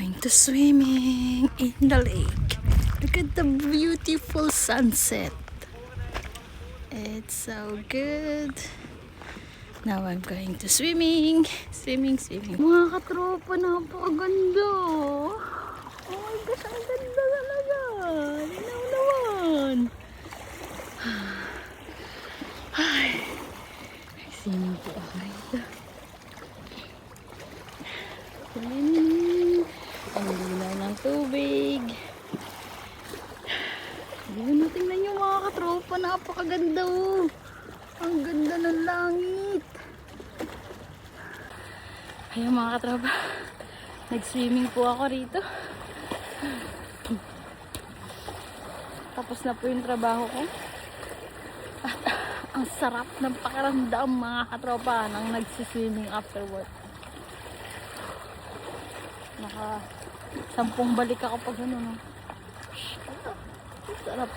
going to swimming in the lake. Look at the beautiful sunset. It's so good. Now I'm going to swimming. Swimming. Mga katropa, napakaganda. Oh my gosh, ang ganda talaga. Linaw naman. Ay, swimming po ako rito. Ang linaw ng tubig. Ayun, tingnan nyo mga katropa, napakaganda oh. Ang ganda ng langit. Ayun mga katropa, nag-swimming po ako rito. Tapos na po yung trabaho ko. At ang sarap ng pakiramdam mga katropa nang nagsiswimming after work. Naka 10 balik ako pag ano, no? Sarap.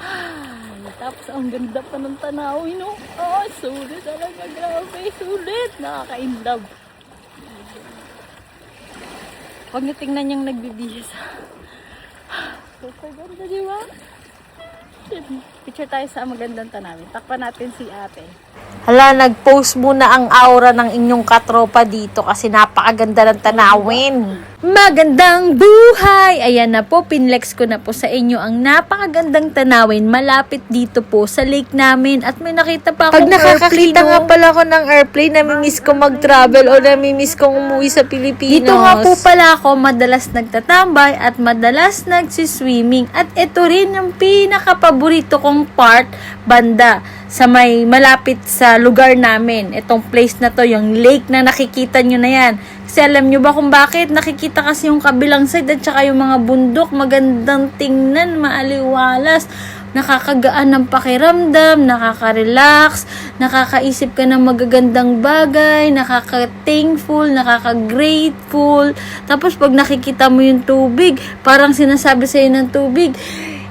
Ay, tapos ang ganda pa ng tanawin, no? Oh, sulit talaga, grabe, sulit. Nakaka-inlove. Huwag niyo tingnan yung nagbibihis. Super ganda, di ba? Picture tayo sa magandang tanawin. Takpan natin si ate. Hala, nag-post muna ang aura ng inyong katropa dito kasi napakaganda ng tanawin. Magandang buhay! Ayan na po, pinlex ko na po sa inyo ang napakagandang tanawin malapit dito po sa lake namin at may nakita pa akong Pag nakakakita airplane, nga pala ako ng airplane, namimiss ko mag-travel o namimiss kong umuwi sa Pilipinas. Dito nga po pala ako madalas nagtatambay at madalas nagsiswimming. At ito rin yung pinakapaborito kong part, banda, sa may malapit sa lugar namin. Itong place na to, yung lake na nakikita nyo na yan. Kasi alam nyo ba kung bakit? Nakikita kasi yung kabilang side at saka yung mga bundok. Magandang tingnan, maaliwalas. Nakakagaan ng pakiramdam, nakaka-relax, nakakaisip ka ng magagandang bagay, nakaka-thankful, nakaka-grateful. Tapos pag nakikita mo yung tubig, parang sinasabi sa'yo ng tubig,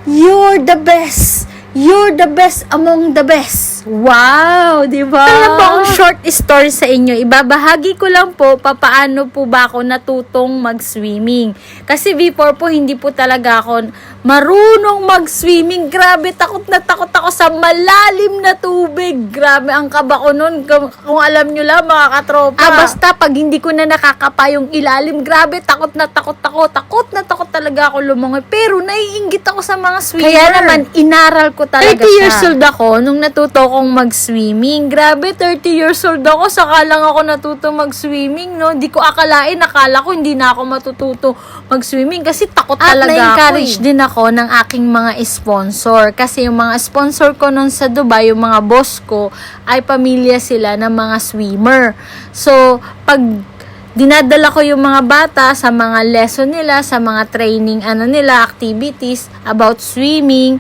you're the best! You're the best among the best. Wow, di ba? Alam po ang short story sa inyo. Ibabahagi ko lang po papaano po ba ako natutong mag-swimming. Kasi before po hindi po talaga ako marunong mag-swimming. Grabe, takot na takot ako sa malalim na tubig. Grabe, ang kaba ko nun. Kung alam nyo lang, mga katropa. Basta pag hindi ko na nakakapa yung ilalim, grabe, takot na takot ako. Takot na takot talaga ako lumangoy. Pero naiinggit ako sa mga swimmer. Kaya naman, inaral ko talaga 30 years old ako nung natuto kong mag-swimming. Grabe, 30 years old ako. Saka lang ako natuto mag-swimming, no? Di ko akalain, nakala ko hindi na ako matututo mag-swimming kasi takot talaga ako. At na-encourage din ako ng aking mga sponsor. Kasi yung mga sponsor ko nun sa Dubai, yung mga boss ko, ay pamilya sila ng mga swimmer. So, pag dinadala ko yung mga bata sa mga lesson nila, sa mga training nila, activities about swimming,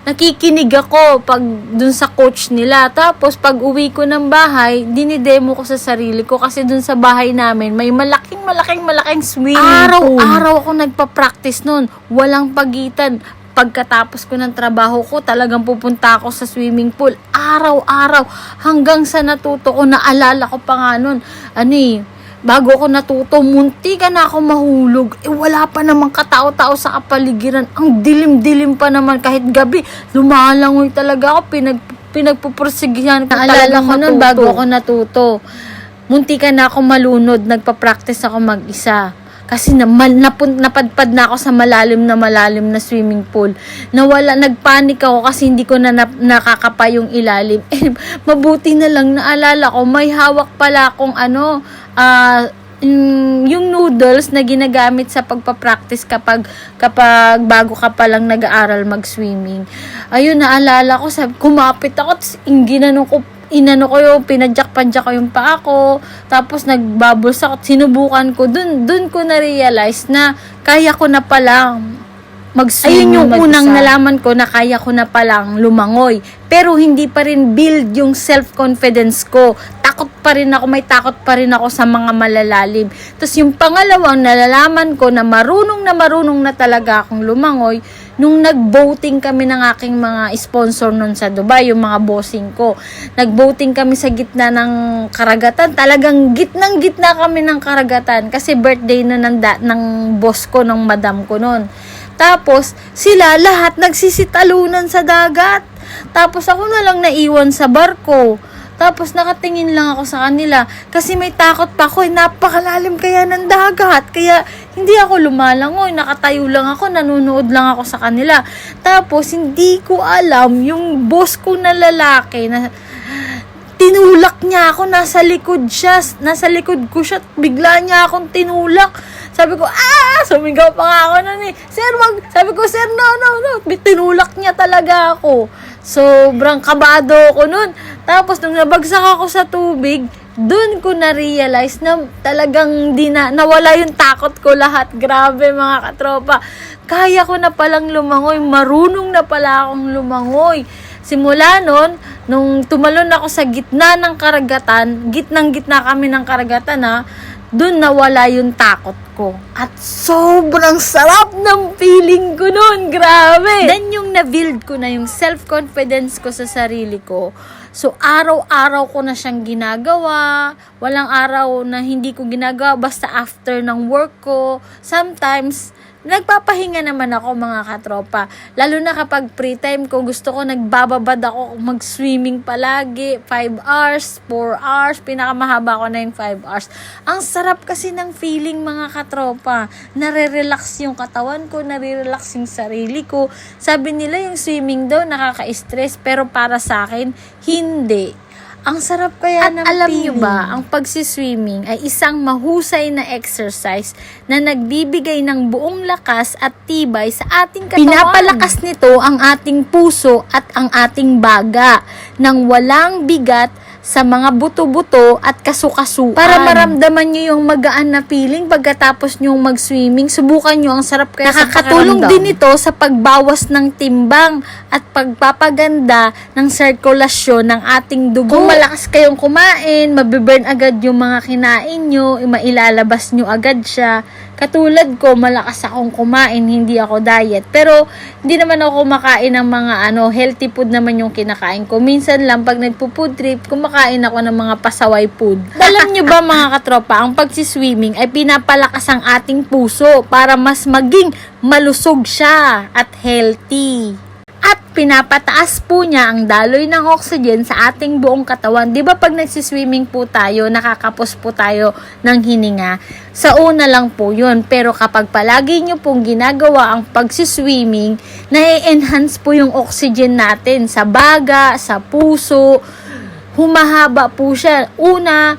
nakikinig ako pag dun sa coach nila. Tapos pag uwi ko ng bahay, dinidemo ko sa sarili ko kasi dun sa bahay namin may malaking swimming pool. Araw-araw ako nagpa-practice nun. Walang pagitan. Pagkatapos ko ng trabaho ko, talagang pupunta ako sa swimming pool. Araw-araw. Hanggang sa natuto ko, naalala ko pa nga nun. Bago ako natuto, munti ka na ako mahulog. Wala pa namang katao-tao sa kapaligiran. Ang dilim-dilim pa naman kahit gabi. Lumalangoy talaga ako. Pinagpupursigihan ko talaga ko nun bago ako natuto. Munti ka na ako malunod. Nagpa-practice ako mag-isa. Kasi napadpad na ako sa malalim na swimming pool. Nagpanik ako kasi hindi ko na nakakapa yung ilalim. Mabuti na lang naalala ko, may hawak pala akong yung noodles na ginagamit sa pagpapractice kapag bago ka palang nag-aaral mag-swimming. Ayun, naalala ko, kumapit ako, inano ko yung, pinadyak-padyak ko yung paa ko, tapos nagbubbles ako, sinubukan ko, dun ko na-realize na kaya ko na palang mag-swim. Ayun yung unang nalaman ko na kaya ko na palang lumangoy. Pero hindi pa rin build yung self-confidence ko. May takot pa rin ako sa mga malalalim. Tapos yung pangalawang nalalaman ko na marunong na talaga akong lumangoy, nung nag-boating kami ng aking mga sponsor nun sa Dubai, yung mga bossing ko. Nag-boating kami sa gitna ng karagatan. Talagang gitnang-gitna kami ng karagatan kasi birthday na ng boss ko, ng madam ko nun. Tapos, sila lahat nagsisitalunan sa dagat. Tapos ako na lang naiwan sa barko. Tapos nakatingin lang ako sa kanila kasi may takot pa ako, napakalalim kaya ng dagat. Kaya hindi ako lumalangoy, nakatayo lang ako, nanonood lang ako sa kanila. Tapos hindi ko alam, yung boss ko na lalaki na tinulak niya ako, nasa likod ko siya, bigla niya akong tinulak. Sabi ko, sumigaw pa nga ako nun eh. Sabi ko, sir, no. Tinulak niya talaga ako. Sobrang kabado ako nun. Tapos, nung nabagsak ako sa tubig, dun ko na-realize na talagang nawala yung takot ko lahat. Grabe mga katropa. Kaya ko na palang lumangoy. Marunong na pala akong lumangoy. Simula nun, nung tumalon ako sa gitna ng karagatan, gitnang-gitna kami ng karagatan dun nawala yung takot ko. At sobrang sarap ng feeling ko nun. Grabe! Then yung na-build ko na yung self-confidence ko sa sarili ko. So, araw-araw ko na siyang ginagawa. Walang araw na hindi ko ginagawa basta after ng work ko. Sometimes, nagpapahinga naman ako mga katropa. Lalo na kapag free time ko, gusto ko nagbababad ako mag-swimming palagi. 5 hours, 4 hours, pinakamahaba ko na yung 5 hours. Ang sarap kasi ng feeling mga katropa. Nare-relax yung katawan ko, nare-relax yung sarili ko. Sabi nila yung swimming daw nakaka-stress, pero para sa akin, hindi. Ang sarap kaya ng alam feeling. Nyo ba, ang pagsiswimming ay isang mahusay na exercise na nagbibigay ng buong lakas at tibay sa ating katawan. Pinapalakas nito ang ating puso at ang ating baga nang walang bigat sa mga buto-buto at kasukasuan. Para maramdaman nyo yung magaan na feeling pagkatapos nyo mag-swimming, subukan nyo, ang sarap kaya sa nakakatulong din ito sa pagbawas ng timbang at pagpapaganda ng sirkulasyon ng ating dugo. Kung malakas kayong kumain, mabiburn agad yung mga kinain nyo, mailalabas nyo agad siya. Katulad ko, malakas akong kumain, hindi ako diet. Pero, hindi naman ako kumakain ng mga healthy food naman yung kinakain ko. Minsan lang, pag nagpo-food trip, kumakain ako ng mga pasaway food. Alam nyo ba mga katropa, ang pagsiswimming ay pinapalakas ang ating puso para mas maging malusog siya at healthy. At pinapataas po niya ang daloy ng oxygen sa ating buong katawan. Di ba pag nagsiswimming po tayo, nakakapos po tayo ng hininga? Sa una lang po yun. Pero kapag palagi nyo pong ginagawa ang pagsiswimming, na-enhance po yung oxygen natin sa baga, sa puso. Humahaba po siya. Una,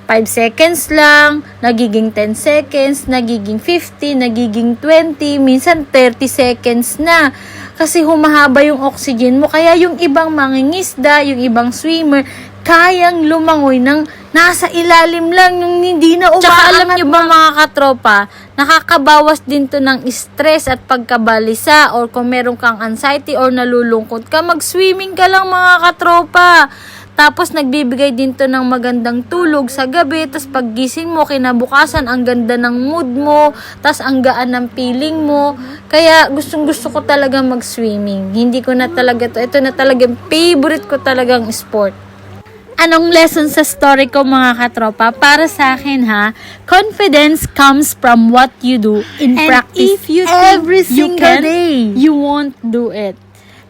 5 seconds lang, nagiging 10 seconds, nagiging 50, nagiging 20, minsan 30 seconds na. Kasi humahaba yung oxygen mo. Kaya yung ibang mangingisda, yung ibang swimmer, kayang lumangoy ng nasa ilalim lang, yung hindi na umaangat. Tsaka alam nyo ba mga katropa, nakakabawas din to ng stress at pagkabalisa, or kung meron kang anxiety or nalulungkot ka, mag-swimming ka lang mga katropa. Tapos, nagbibigay din to ng magandang tulog sa gabi. Tapos, paggising mo, kinabukasan, ang ganda ng mood mo. Tapos, ang gaan ng feeling mo. Kaya, gustong-gusto ko talaga mag-swimming. Hindi ko na talaga to. Ito na talagang favorite ko talagang sport. Anong lesson sa story ko mga katropa? Para sa akin confidence comes from what you do in practice. If you every single day, you won't do it.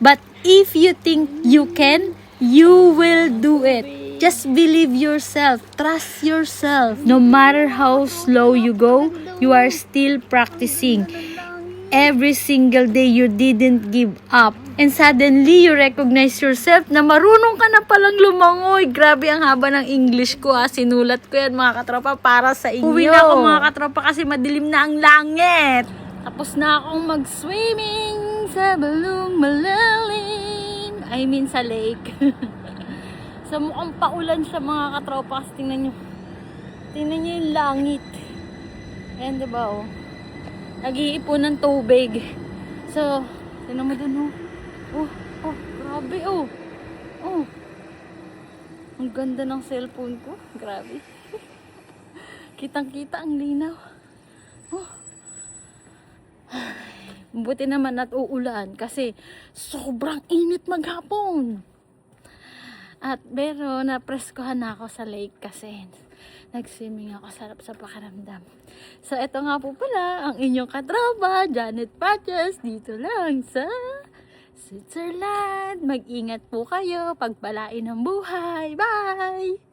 But if you think you can, you will do it. Just believe yourself. Trust yourself. No matter how slow you go, you are still practicing. Every single day, you didn't give up. And suddenly, you recognize yourself na marunong ka na palang lumangoy. Grabe ang haba ng English ko Sinulat ko yan mga katropa para sa inyo. Uwi na ako mga katropa kasi madilim na ang langit. Tapos na akong mag-swimming sa balong malalim. I mean sa lake. So mukhang paulan siya mga katropa kasi tingnan nyo yung langit. Ayan diba nag-iipon ng tubig. So tingnan mo dun grabe ang ganda ng cellphone ko. Grabe. Kitang kita ang linaw. Buti naman at uulan kasi sobrang init maghapon. At pero napreskohan na ako sa lake kasi nag-swimming ako, sarap sa pakiramdam. So ito nga po pala ang inyong katropa, Janet Patches, dito lang sa Switzerland. Mag-ingat po kayo, pagpalain ng buhay. Bye!